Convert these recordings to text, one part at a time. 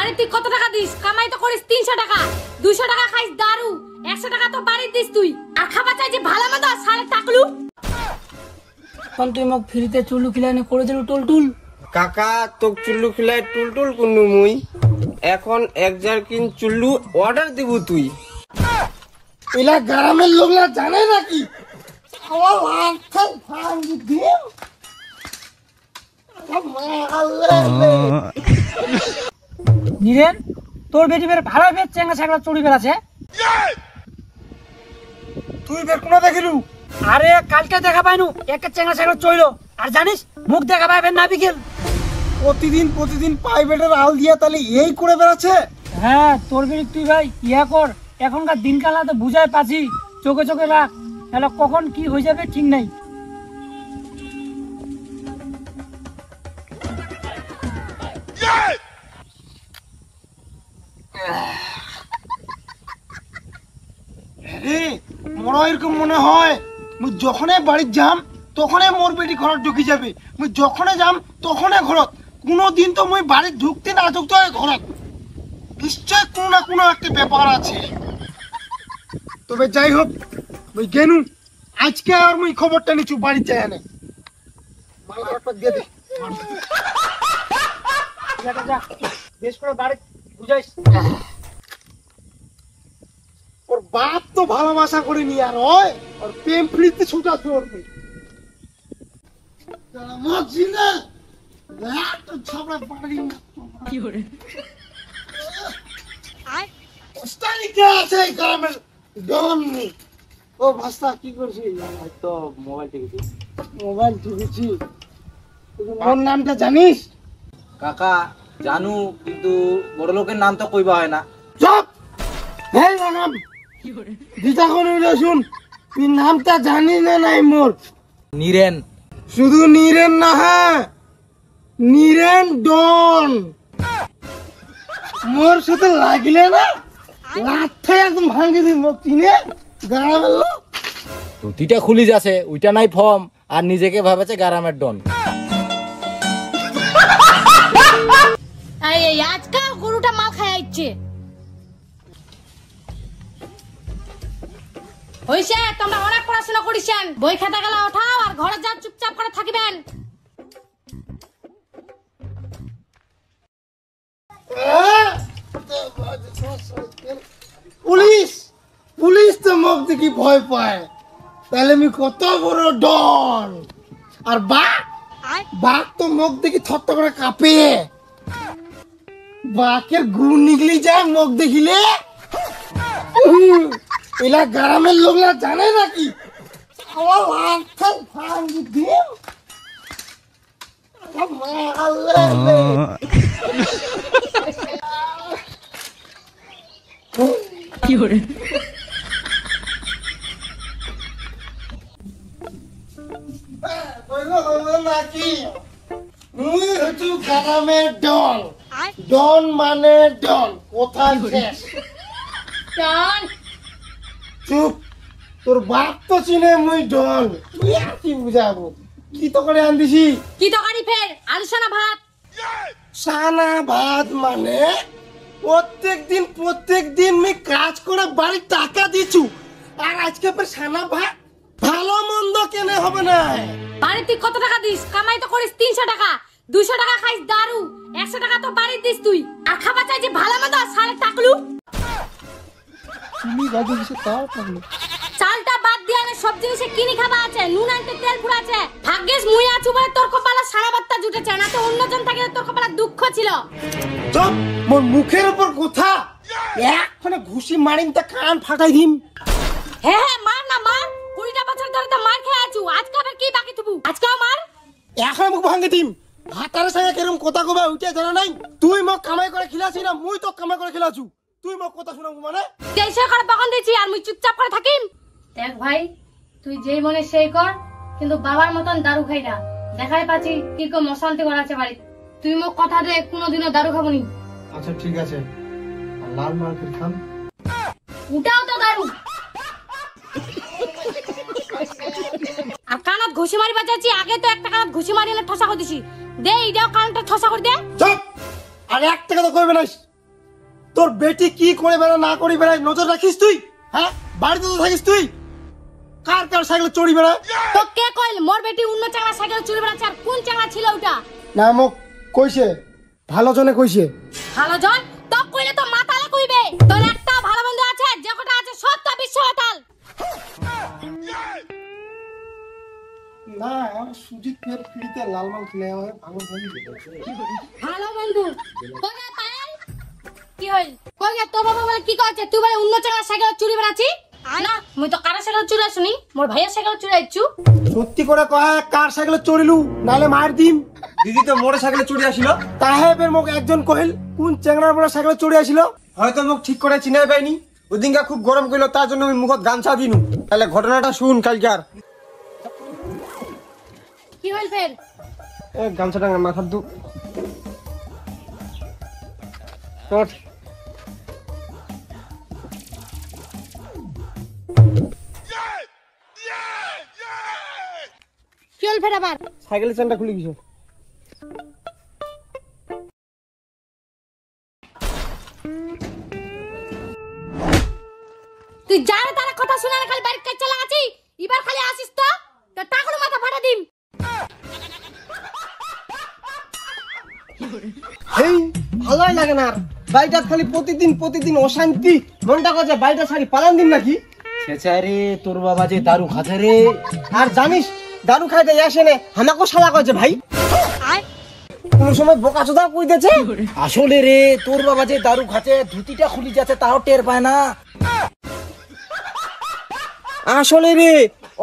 মানে তুই কত টাকা দিস? কামাই তো করিস 300 টাকা, 200 টাকা খাইস দারু, 100 টাকা তো বাড়ি দিস তুই, আর খাবার চাই যে ভালো মতো সালে টাকলু। কোন তুই মোক ফ্রিতে চুলু খিলানে করে দিলু টুলটুল। কাকা তোক চুল্লু খিলাই টুলটুল কুন্নু মুই, এখন 1 জারকিন চুল্লু অর্ডার দিব তুই। এলা গ্রামের লোকরা জানে নাকি আমার লাখাই ভাঙি দিম। নীরেন তোর বেটি বের ভালো বের চেঙ্গা ছাগলা চুরি বেড়াছে। তুই বের কোনা দেখিলু? আরে কালকে দেখা পাইনু একটা চেঙ্গা ছাগলা চইলো, আর জানিস মুখ দেখা পাইবেন না বিকেল। প্রতিদিন প্রাইভেটের আল দিয়া তাহলে এই করে বেড়াচ্ছে। হ্যাঁ তোর বেটি তুই ভাই ইয়া কর, এখনকার দিনকাল তো বুঝাই পাচ্ছি, চোখে চোখে রাখ, তাহলে কখন কি হয়ে যাবে ঠিক নাই। মোর এরকম মনে হয় মুই যখনই বাড়ি যাম তখনই মোর বেটি ঘর ঢুকি যাবে, মুই যখনই যাম তখনই ঘরত, কোনোদিন তো মুই বাড়ি ঢুকতে না ঢুকতে হয় ঘরত, নিশ্চয় কোনো না কোনো একটা ব্যাপার আছে। তবে যাই হোক মুই গেনু, আজকে আর মুই খবরটা নিচু বাড়ি যাই আনে মালা একটা দিয়ে দে। যা বেশ করে বাড়ি বুঝাইস। ওর বাপ তো ভালোবাসা করেনি আর হয় আর প্রেম ফ্রিতে ছুটা চড়বে। ও ভাস্তা কি করছিস? তো মোবাইল টিপেছি। মোবাইল টিপেছি। ওর নামটা জানিস? কাকা জানু, কিন্তু বড় লোকের নাম তো কইবা হয় না। চুপ! এই নাম দিতা করে শুন, তুই নামটা জানি না নাই মোর? নীরেন। শুধু নীরেন না, হ্যাঁ নীরেন ডন। মোর সাথে লাগলে না লাথে একদম ভাঙে দিব কিনে গ্রামের লোক। ধুতিটা খুলি যাচ্ছে, ওইটা নাই ফর্ম, আর নিজেকে ভাবেছে গ্রামের ডন। এই আজকাল গরুটা মাল খায় আইছে। হইছে, তোমরা অনেক পড়াশোনা করিছেন, বই খাতা গেলা ওঠাও আর ঘরে যা চুপচাপ করে থাকিবেন। পুলিশ পুলিশ তো মুখ দেখি ভয় পায়, তাহলে আমি কত বড় ডন। আর বাঘ তো মুখ দেখি থরথর করে কাঁপে, বাঘের গু নিগলি যায় মুখ দেখিলে। এলা গ্রামের লোকরা জানে নাকি আমার লাখাই ভাঙি দিম। কি করে নাকি মুই হচ্ছু গ্রামের ডন। ডন মানে ডন, কোথায় শেষ? ডন চুপ, তোর বাপ তো চিনে মুই ডন, তুই আর কি বুঝাবো? কি তো করে আনদিছি? কি তরকারি ফের? আলু সানা ভাত। সানা ভাত মানে প্রত্যেক দিন আমি কাজ করে বাড়ির টাকা দিছু, আর আজকে ফের সানা ভাত? ভালো মন্দ কেনে হবে না? বাড়ি তুই কত টাকা দিস? কামাই তো করিস 300 টাকা, 200 টাকা খাইস দারু, 100 টাকা তো বাড়ি দিস তুই, আর খাবার চাই যে ভালো মতো সালে টাকলু। তুমি বাজে কিছু তাও পারলো। চালটা বাদ দিয়ে আনে সব জিনিসে কিনি খাবা আছে, নুন আনতে তেল ফুরাছে। ভাগ্যিস মুই আছু বলে তোর কপালে সারা বাত্তা জুটেছে, না তো অন্যজন থাকলে তোর কপালে দুঃখ ছিল। চুপ, মোর মুখের উপর কথা এক্ষণে ঘুষি মারিম তা কান ফাটাই দিম। হ্যাঁ মার না মার, 20টা বছর ধরে তো মার খেয়ে আছু, আজকে আবার কি বাকি থুবু? আজকেও মার। এখন মুখ ভাঙে দিম। ভাতার সঙ্গে কেরম কথা কবে উঠে জানা নাই? তুই মোক কামাই করে খিলাছি না মুই তো কামাই করে খিলাছু? তুই মোক কথা শোনাবো মানে? দেশে করে বকন দিছি আর মুই চুপচাপ করে থাকিম? দেখ ভাই, তুই যেই মনে সেই কর, কিন্তু বাবার মতন দারু খাই না। দেখাই পাচ্ছি কিরকম অশান্তি করাছে বাড়ি। তুই মোক কথা দে কোনোদিনও দারু খাবো নি। আচ্ছা ঠিক আছে, আর লাল মার্কেট খান। উঠাও তো দারু। আর কানত ঘুষি মারি বাজাচ্ছি, আগে তো একটা কানত ঘুষি মারি না ঠসা করে দিছি। দে এইটাও কানটা ঠসা করে দে। চুপ, আর এক টাকা তো কইবে না। তোর বেটি কি করে বেড়া না করি বেড়ায় নজর রাখিস তুই? হ্যাঁ, বাড়িতে তো থাকিস তুই। কার কার সাইকেল চড়ি বেড়ায়? তো কে কইল মোর বেটি অন্য চাংলা সাইকেল চুরি বেড়াচ্ছে? আর কোন চাংলা ছিল ওটা? না মোক কইছে, ভালো জনে কইছে। ভালো জন তো কইলে তো মাতালে কইবে। তোর একটা ভালো বন্ধু আছে, যে কটা আছে সব তো বিশ্ব মাতাল। না, আমার সুজিত ফের ফিরিতে লালমাল খেলে আমার ভালো বন্ধু। ভালো বন্ধু কোনে পায়? কি হইল? কই গে তোর বাবা বলে কি কইছে? তুই বলে অন্য চাংলা সাইকেল চুরি বেড়াচ্ছি? না, মুই তো কার সাইকেল চুরি শুনি, মোর ভাইয়ের সাইকেল চুরি আইছু। সত্যি করে কয় কার সাইকেলে চড়িলু, নালে মার দিম। দিদি তো মোটর সাইকেলে চড়ে আসিল। তাহেবের মুখ একজন কহিল কোন চেংড়ার বড় সাইকেলে চড়ে আসিল। হয়তো মুখ ঠিক করে চিনাই পাইনি। ওদিনকা খুব গরম কইলো, তার জন্য আমি মুখত গামছা দিনু। তাহলে ঘটনাটা শুন কালকার। কি হইল ফের? গামছাটা মাথার দু তোর কি হইল ফের আবার? সাইকেলের চেনটা খুলে গেছে। তুই যারে তারে কথা শুনে না খালি বাইরে কাজ চলা আছি। এবার খালি আসিস তো তোর টাকুর মাথা ফাটা দিম। এই ভালোই লাগে না। বাড়িটা খালি প্রতিদিন অশান্তি। মনটা করছে বাড়িটা ছাড়ি পালান দিন নাকি। রে তোর বাবা যে দারু খাতে রে। আর জানিস দারু খাইতে আসে না, আমাকেও শালা করছে ভাই। কোন সময় বোকাচোদা কই দিয়েছে। আসলে রে তোর বাবা যে দারু খাতে ধুতিটা খুলি যাচ্ছে তাও টের পায় না। আসলে রে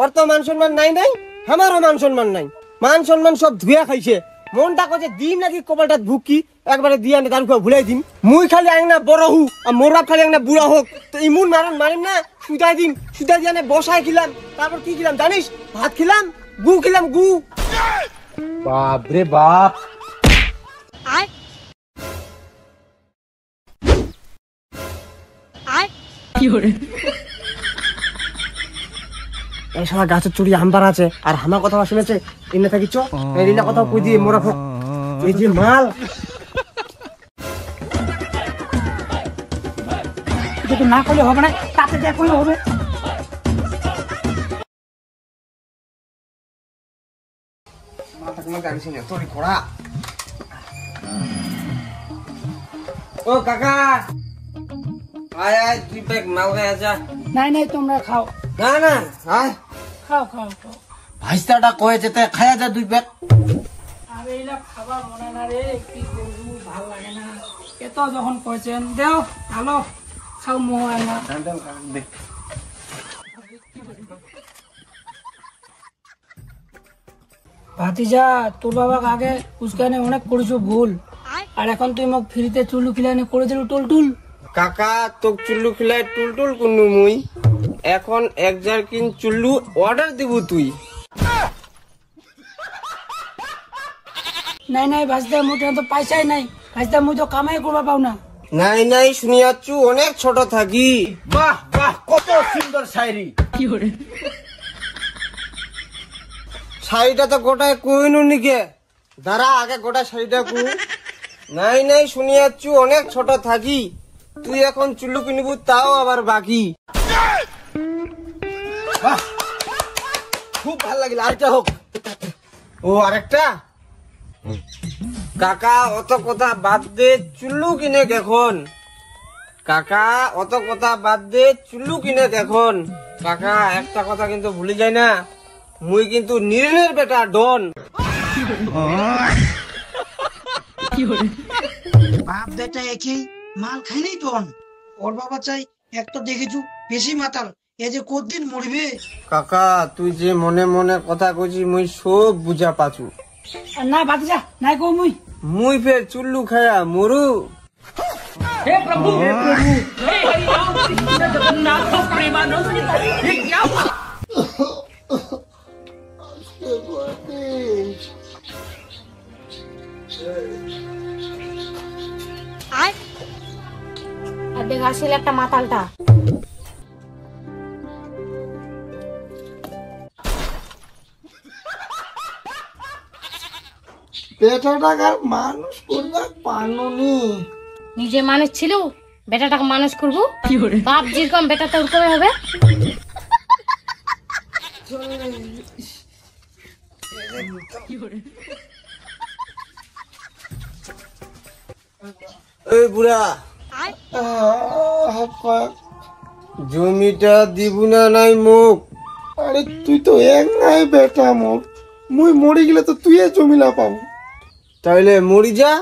ওর তো মান সম্মান নাই, আমারও মান সম্মান নাই। মান সম্মান সব ধুয়া খাইছে। মনটা করছে দিন নাকি কপালটা ভুকি একবারে দিয়ে আনে দারু খাওয়া ভুলাই দিন। মুই খালি আংনা বড় হু আর মোর বাপ খালি আংনা বুড়া হোক। তো ইমুন মারেন না, সুদাই দিয়ে আনে বসায় খিলাম। তারপর কি খিলাম জানিস? ভাত খিলাম, গু খিলাম, গু। বাপ রে বাপ। আয় আয় কি করে? এই শালা গাছের চুড়ি আম্বার আছে আর আমার কথা শুনেছে। এনে থাকি চ এরিনা কথা কই দিয়ে মোরা হোক। এই যে মাল এটা তো না করলে হবে না, তাতে যা করলে হবে। ও কাকা আয় আয় তুই ব্যাগ মাল গায়ে যা। নাই নাই তোমরা খাও, না আয় খাও খাও খাও। ভাইস্তাটা কয়ে যেতে খায়া যা দুই ব্যাগ। আরে এইলা খাবার মনে না রে, কি করবো ভাল লাগে না। এত যখন কইছেন দেও ভালো খাও মোহ না। ভাতিজা তোর বাবাকে আগে উস্কানে অনেক করেছো ভুল, আর এখন তুই মোক ফ্রিতে চুলু খিলানি করে দিল টুল। কাকা তোক চুল্লু খিলাই টুলটুল কুন্নু মুই। এখন 1 জারকিন চুল্লু অর্ডার দিব তুই। নাই নাই ভাজদা মোটে তো পয়সাই নাই, ভাজদা মুই তো কামাই করবা পাও না। নাই শুনিয়াচ্ছু অনেক ছোট থাকি। বাহ বাহ, কত সুন্দর শায়রি। কি করে? শাড়িটা তো গোটায় কুইনু নিকে দাঁড়া আগে গোটা শাড়িটা কু। নাই শুনিয়াচ্ছু অনেক ছোট থাকি। তুই এখন চুল্লু কিনবু তাও আবার বাকি। বাহ, খুব ভালো লাগিল, আরেকটা হোক। ও আরেকটা কাকা অত কথা বাদ দে চুল্লু কিনে দেখুন। কাকা অত কথা বাদ দে চুল্লু কিনে দেখুন। কাকা একটা কথা কিন্তু ভুলে যায় না, মুই কিন্তু নিরেনের বেটা ডন। বাপ বেটা একই, মাল খাইলেই টন। ওর বাবা চাই এক তো দেখেছু বেশি মাতাল, এ যে কতদিন মরবে। কাকা তুই যে মনে মনে কথা কইছি মুই সব বুঝা পাচু। না ভাতিজা নাই কো মুই ফের চুল্লু খায়া মরু। हे प्रभु हे हरि राम कृष्ण जगन्नाथ प्रेमानंद। আয় আর দেখ আসলে একটা মাতালটা। বেটা টাকার মানুষ করবে পানুনি। নিজে মানুষ ছিল বেটাটাকে মানুষ করবো। বাপ যেরকম বেটা তোর করে হবে। এই বুড়া আব্বা, জমিটা দিব না নাই মুখ। আরে তুই তো এক নাই বেটা মোর, মুই মরি গেলে তো তুই জমিলা পাবো। তাইলে মরি যা।